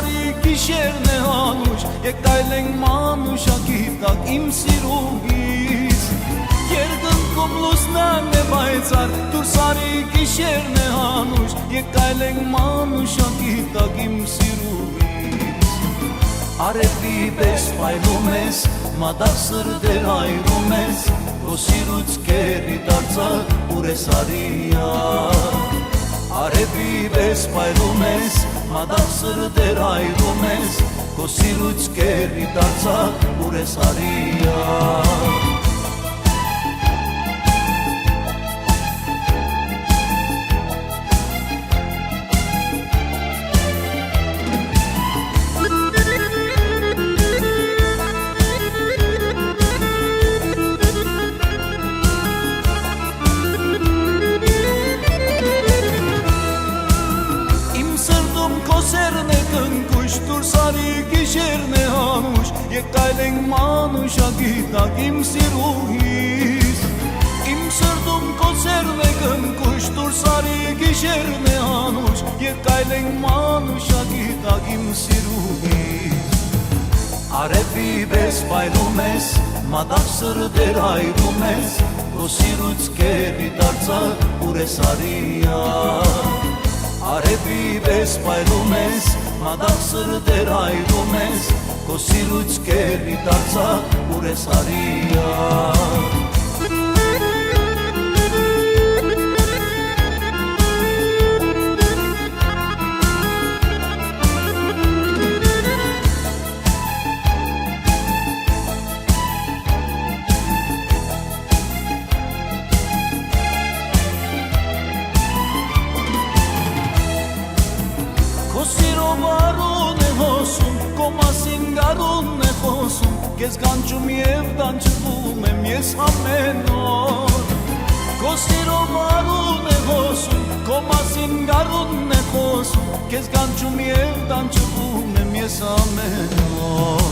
Դուրսարի գիշերն է հանուշ, եկ այլենք մանուշակի տակ իմ սիրուհիս Երկնքում լուսնան է բայցար, դուրսարի գիշերն է հանուշ, եկ այլենք մանուշակի տակ իմ սիրուհիս Արևի պես պայլում ես, մադաղ սրդեր հայրում ես, քո սիրուց կերի դարձար ուր ես արիա Արևի պես պայլում ես, մադաղ սրդեր հայրում ես, քո սիրուց կերի դարձար ուր ես արիա Դուրսարի գիշերն է հանուշ, եկ այլենք մանուշակի տակ իմ սիրուհիս Իմ սրտում կոսերն է կնկուշ, դուրսարի գիշերն է հանուշ, եկ այլենք մանուշակի տակ իմ սիրուհիս Արևի պես պայլում ես, մադաղ սրդեր հայրում ես, քո սիրուց կերի դարձար ուր ես արիա Արևի պես պայլում ես, մադաղ սրդեր հայրում ես, քո սիրուց կերի դարձար ուր ես արիա Քո սիրով արուն է հոսում, քո մասին գարունն է խոսում, Կեզ կանչում և դանչվում եմ ես ամեն օր Քո սիրով արուն է հոսում, քո մասին գարունն է խոսում, Կեզ կանչում և դանչվում եմ ես ամեն օր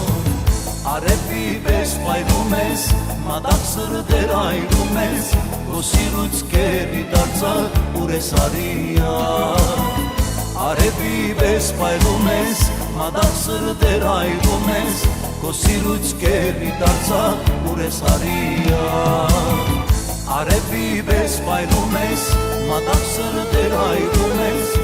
Արևի պես պայլում ես, մադաղ սրդեր հայրում ես, քո սիրուց կերի դարձար ուր ես արիա Արևի պես պայլում ես, մադաղ սրդեր հայրում ես, քո սիրուց կերի դարձար ուր ես արիա Արևի պես պայլում ես, մադաղ սրդեր հայրում ես,